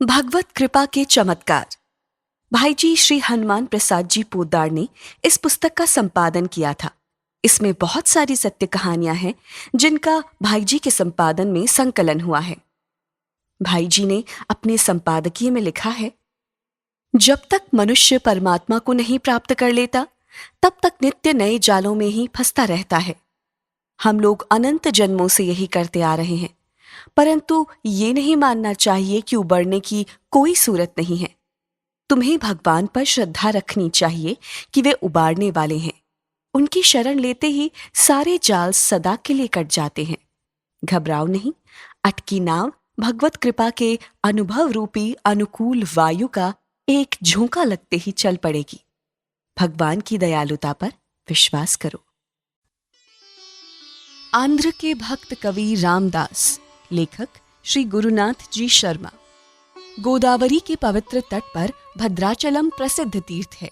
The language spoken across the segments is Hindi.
भगवत कृपा के चमत्कार। भाई जी श्री हनुमान प्रसाद जी पोद्दार ने इस पुस्तक का संपादन किया था। इसमें बहुत सारी सत्य कहानियां हैं जिनका भाई जी के संपादन में संकलन हुआ है। भाई जी ने अपने संपादकीय में लिखा है, जब तक मनुष्य परमात्मा को नहीं प्राप्त कर लेता तब तक नित्य नए जालों में ही फंसता रहता है। हम लोग अनंत जन्मों से यही करते आ रहे हैं, परंतु ये नहीं मानना चाहिए कि उबरने की कोई सूरत नहीं है। तुम्हें भगवान पर श्रद्धा रखनी चाहिए कि वे उबारने वाले हैं। उनकी शरण लेते ही सारे जाल सदा के लिए कट जाते हैं। घबराओ नहीं, अटकी नाव भगवत कृपा के अनुभव रूपी अनुकूल वायु का एक झोंका लगते ही चल पड़ेगी। भगवान की दयालुता पर विश्वास करो। आंध्र के भक्त कवि रामदास, लेखक श्री गुरुनाथ जी शर्मा। गोदावरी के पवित्र तट पर भद्राचलम प्रसिद्ध तीर्थ है।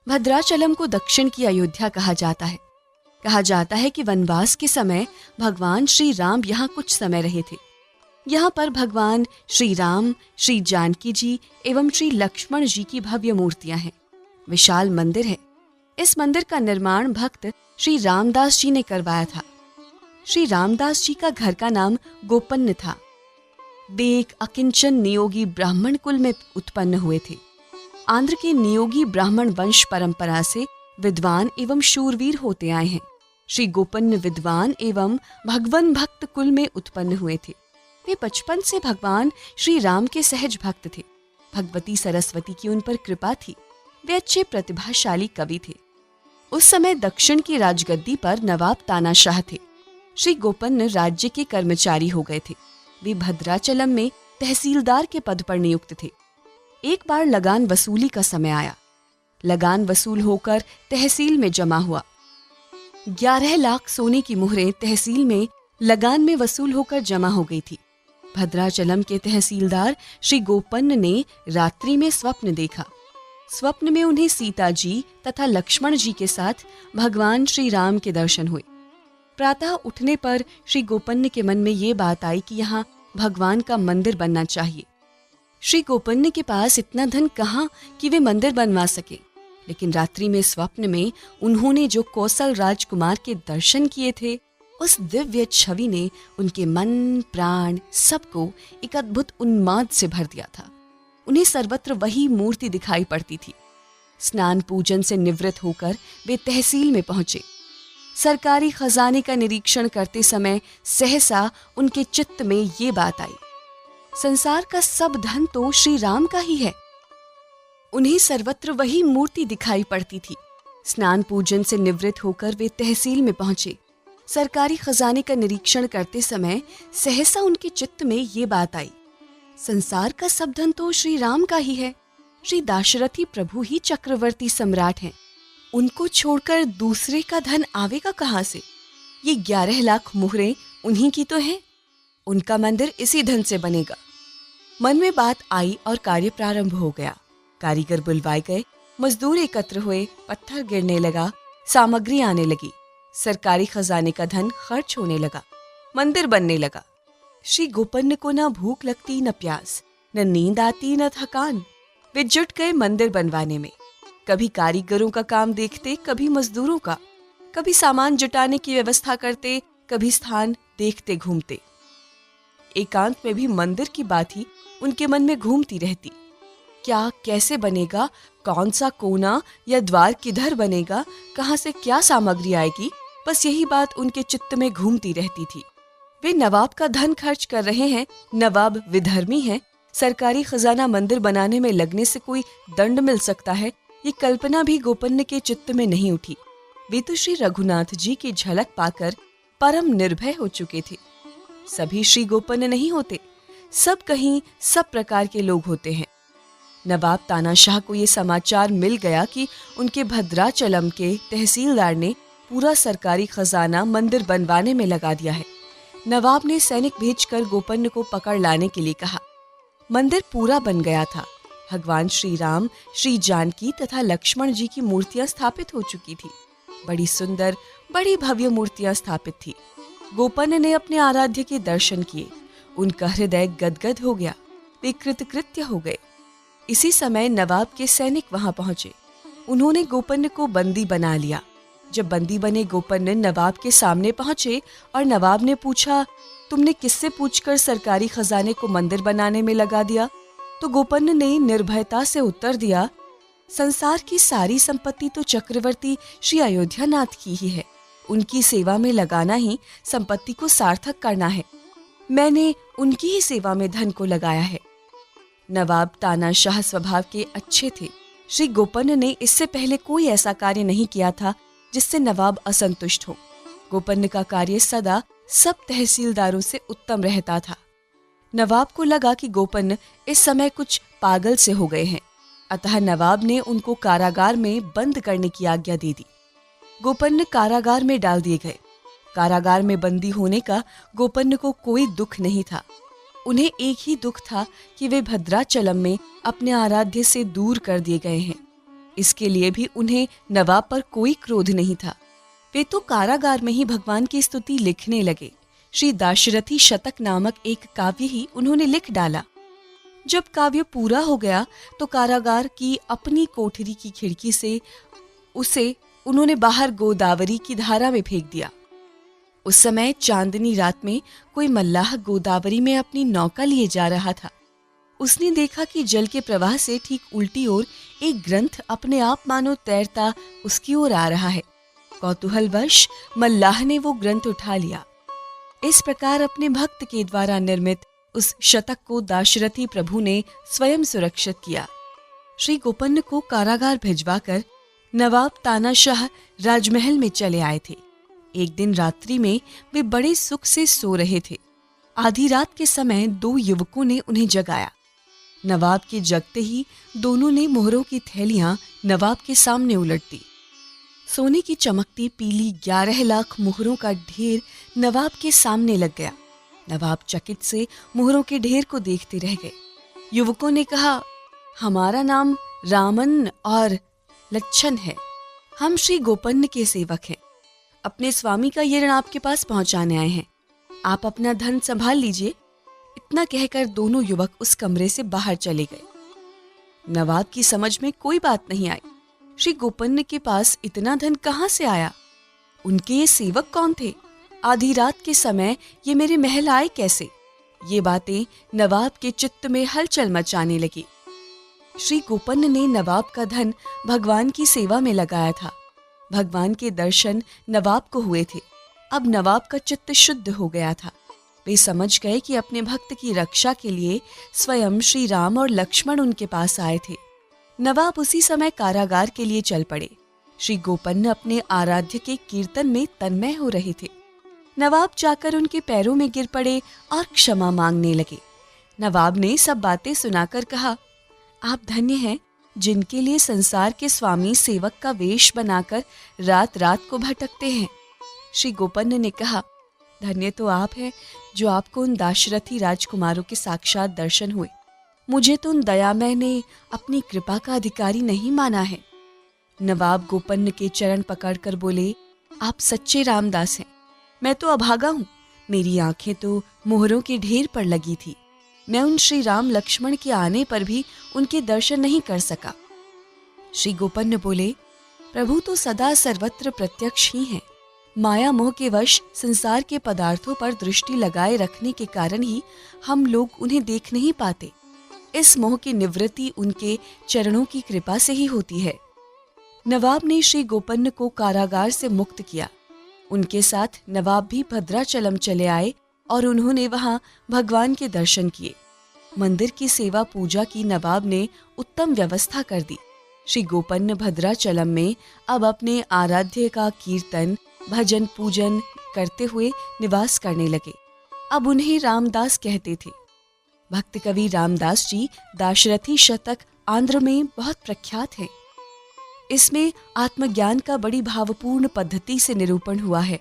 भद्राचलम को दक्षिण की अयोध्या कहा जाता है। कहा जाता है कि वनवास के समय भगवान श्री राम यहाँ कुछ समय रहे थे। यहाँ पर भगवान श्री राम, श्री जानकी जी एवं श्री लक्ष्मण जी की भव्य मूर्तियां हैं। विशाल मंदिर है। इस मंदिर का निर्माण भक्त श्री रामदास जी ने करवाया था। श्री रामदास जी का घर का नाम गोपन्न था। वे एक अकिंचन नियोगी ब्राह्मण कुल में उत्पन्न हुए थे। आंध्र के नियोगी ब्राह्मण वंश परंपरा से विद्वान एवं शूरवीर होते आए हैं। श्री गोपन्न विद्वान एवं भगवन भक्त कुल में उत्पन्न हुए थे। वे बचपन से भगवान श्री राम के सहज भक्त थे। भगवती सरस्वती की उन पर कृपा थी। वे अच्छे प्रतिभाशाली कवि थे। उस समय दक्षिण की राजगद्दी पर नवाब तानाशाह थे। श्री गोपन्न राज्य के कर्मचारी हो गए थे। वे भद्राचलम में तहसीलदार के पद पर नियुक्त थे। एक बार लगान वसूली का समय आया। लगान वसूल होकर तहसील में जमा हुआ। 11 लाख सोने की मुहरें तहसील में लगान में वसूल होकर जमा हो गई थी। भद्राचलम के तहसीलदार श्री गोपन्न ने रात्रि में स्वप्न देखा। स्वप्न में उन्हें सीता जी तथा लक्ष्मण जी के साथ भगवान श्री राम के दर्शन हुए। प्रातः उठने पर श्री गोपन्न के मन में ये बात आई कि यहाँ भगवान का मंदिर बनना चाहिए। श्री गोपन्न के पास इतना धन कहाँ कि वे मंदिर बनवा सके, लेकिन रात्रि में स्वप्न में उन्होंने जो कौशल राजकुमार के दर्शन किए थे, उस दिव्य छवि ने उनके मन प्राण सबको एक अद्भुत उन्माद से भर दिया था। उन्हें सर्वत्र वही मूर्ति दिखाई पड़ती थी। स्नान पूजन से निवृत्त होकर वे तहसील में पहुंचे। सरकारी खजाने का निरीक्षण करते समय सहसा उनके चित्त में ये बात आई, संसार का सब धन तो श्री राम का ही है। उन्हें सर्वत्र वही मूर्ति दिखाई पड़ती थी। स्नान पूजन से निवृत्त होकर वे तहसील में पहुंचे। सरकारी खजाने का निरीक्षण करते समय सहसा उनके चित्त में ये बात आई, संसार का सब धन तो श्री राम का ही है। श्री दाशरथी प्रभु ही चक्रवर्ती सम्राट हैं। उनको छोड़कर दूसरे का धन आवेगा कहाँ से? ये 11 लाख मुहरें उन्हीं की तो हैं। उनका मंदिर इसी धन से बनेगा। मन में बात आई और कार्य प्रारंभ हो गया। कारीगर बुलवाए गए, मजदूर एकत्र हुए, पत्थर गिरने लगा, सामग्री आने लगी, सरकारी खजाने का धन खर्च होने लगा, मंदिर बनने लगा। श्री गोपन्न को न भूख लगती न प्यास, न नींद आती न थकान। वे जुट गए मंदिर बनवाने में। कभी कारीगरों का काम देखते, कभी मजदूरों का, कभी सामान जुटाने की व्यवस्था करते, कभी स्थान देखते घूमते। एकांत में भी मंदिर की बात ही उनके मन में घूमती रहती। क्या कैसे बनेगा, कौन सा कोना या द्वार किधर बनेगा, कहाँ से क्या सामग्री आएगी, बस यही बात उनके चित्त में घूमती रहती थी। वे नवाब का धन खर्च कर रहे हैं, नवाब विधर्मी है, सरकारी खजाना मंदिर बनाने में लगने से कोई दंड मिल सकता है, ये कल्पना भी गोपन्न के चित्त में नहीं उठी। वे तो श्री रघुनाथ जी की झलक पाकर परम निर्भय हो चुके थे। सभी श्री गोपन्न नहीं होते, सब कहीं सब प्रकार के लोग होते हैं। नवाब तानाशाह को ये समाचार मिल गया कि उनके भद्राचलम के तहसीलदार ने पूरा सरकारी खजाना मंदिर बनवाने में लगा दिया है। नवाब ने सैनिक भेजकर गोपन्न को पकड़ लाने के लिए कहा। मंदिर पूरा बन गया था। भगवान श्री राम, श्री जानकी तथा लक्ष्मण जी की मूर्तियां स्थापित हो चुकी थी। बड़ी सुंदर, बड़ी भव्य मूर्तियां स्थापित थी। गोपन्न ने अपने आराध्य के दर्शन किए। उनका हृदय गदगद हो गया। वे कृतकृत्य हो गए। इसी समय नवाब के सैनिक वहां पहुंचे। उन्होंने गोपन्न को बंदी बना लिया। जब बंदी बने गोपन्न नवाब के सामने पहुंचे और नवाब ने पूछा, तुमने किससे पूछकर सरकारी खजाने को मंदिर बनाने में लगा दिया? तो गोपन्न ने निर्भयता से उत्तर दिया, संसार की सारी संपत्ति तो चक्रवर्ती श्री अयोध्यानाथ की ही है। उनकी सेवा में लगाना ही संपत्ति को सार्थक करना है। मैंने उनकी ही सेवा में धन को लगाया है। नवाब तानाशाह स्वभाव के अच्छे थे। श्री गोपन्न ने इससे पहले कोई ऐसा कार्य नहीं किया था जिससे नवाब असंतुष्ट हो। गोपन्न का कार्य सदा सब तहसीलदारों से उत्तम रहता था। नवाब को लगा कि गोपन्न इस समय कुछ पागल से हो गए हैं, अतः नवाब ने उनको कारागार में बंद करने की आज्ञा दे दी। गोपन्न कारागार में डाल दिए गए। कारागार में बंदी होने का गोपन्न को कोई दुख नहीं था। उन्हें एक ही दुख था कि वे भद्राचलम में अपने आराध्य से दूर कर दिए गए हैं। इसके लिए भी उन्हें नवाब पर कोई क्रोध नहीं था। वे तो कारागार में ही भगवान की स्तुति लिखने लगे। श्री दाशरथी शतक नामक एक काव्य ही उन्होंने लिख डाला। जब काव्य पूरा हो गया तो कारागार की अपनी कोठरी की खिड़की से उसे उन्होंने बाहर गोदावरी की धारा में फेंक दिया। उस समय चांदनी रात में कोई मल्लाह गोदावरी में अपनी नौका लिए जा रहा था। उसने देखा कि जल के प्रवाह से ठीक उल्टी ओर एक ग्रंथ अपने आप मानो तैरता उसकी ओर आ रहा है। कौतूहलवश मल्लाह ने वो ग्रंथ उठा लिया। इस प्रकार अपने भक्त के द्वारा निर्मित उस शतक को दाशरथी प्रभु ने स्वयं सुरक्षित किया। श्री गोपन्न को कारागार भिजवाकर नवाब तानाशाह राजमहल में चले आए थे। एक दिन रात्रि में वे बड़े सुख से सो रहे थे। आधी रात के समय दो युवकों ने उन्हें जगाया। नवाब के जगते ही दोनों ने मोहरों की थैलियां नवाब के सामने उलट दी। सोने की चमकती पीली 11 लाख मोहरों का ढेर नवाब के सामने लग गया। नवाब चकित से मोहरों के ढेर को देखते रह गए। युवकों ने कहा, हमारा नाम रामन और लच्छन है। हम श्री गोपन्न के सेवक हैं। अपने स्वामी का ये ऋण आपके पास पहुंचाने आए हैं। आप अपना धन संभाल लीजिए। इतना कहकर दोनों युवक उस कमरे से बाहर चले गए। नवाब की समझ में कोई बात नहीं आई। श्री गोपन्न के पास इतना धन कहाँ से आया? उनके ये सेवक कौन थे? आधी रात के समय ये मेरे महल आए कैसे? ये बातें नवाब के चित्त में हलचल मचाने लगी। श्री गोपन्न ने नवाब का धन भगवान की सेवा में लगाया था। भगवान के दर्शन नवाब को हुए थे। अब नवाब का चित्त शुद्ध हो गया था। वे समझ गए कि अपने भक्त की रक्षा के लिए स्वयं श्री राम और लक्ष्मण उनके पास आए थे। नवाब उसी समय कारागार के लिए चल पड़े। श्री गोपन्न अपने आराध्य के कीर्तन में तन्मय हो रहे थे। नवाब जाकर उनके पैरों में गिर पड़े और क्षमा मांगने लगे। नवाब ने सब बातें सुनाकर कहा, आप धन्य हैं जिनके लिए संसार के स्वामी सेवक का वेश बनाकर रात रात को भटकते हैं। श्री गोपन्न ने कहा, धन्य तो आप हैं जो आपको उन दाशरथी राजकुमारों के साक्षात दर्शन हुए। मुझे तो उन दयामय ने अपनी कृपा का अधिकारी नहीं माना है। नवाब गोपन्न के चरण पकड़कर बोले, आप सच्चे रामदास हैं। मैं तो अभागा हूँ। मेरी आंखें तो मोहरों के ढेर पर लगी थी। मैं उन श्री राम लक्ष्मण के आने पर भी उनके दर्शन नहीं कर सका। श्री गोपन्न बोले, प्रभु तो सदा सर्वत्र प्रत्यक्ष ही हैं। माया मोह के वश संसार के पदार्थों पर दृष्टि लगाए रखने के कारण ही हम लोग उन्हें देख नहीं पाते। इस मोह की निवृत्ति उनके चरणों की कृपा से ही होती है। नवाब ने श्री गोपन्न को कारागार से मुक्त किया। उनके साथ नवाब भी भद्राचलम चले आए और उन्होंने वहां भगवान के दर्शन किए। मंदिर की सेवा पूजा की नवाब ने उत्तम व्यवस्था कर दी। श्री गोपन्न भद्राचलम में अब अपने आराध्य का कीर्तन भजन पूजन करते हुए निवास करने लगे। अब उन्हें रामदास कहते थे। भक्त कवि रामदास जी दाशरथी शतक आंध्र में बहुत प्रख्यात है। इसमें आत्मज्ञान का बड़ी भावपूर्ण पद्धति से निरूपण हुआ है।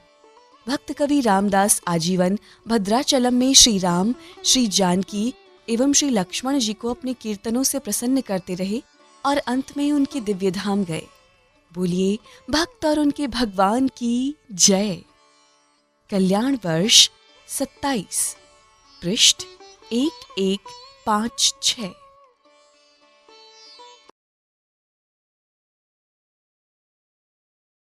भक्त कवि रामदास आजीवन भद्राचलम में श्री राम, श्री जानकी एवं श्री लक्ष्मण जी को अपने कीर्तनों से प्रसन्न करते रहे और अंत में उनके दिव्य धाम गए। बोलिए भक्त और उनके भगवान की जय। कल्याण वर्ष 27 पृष्ठ 11 5, 6।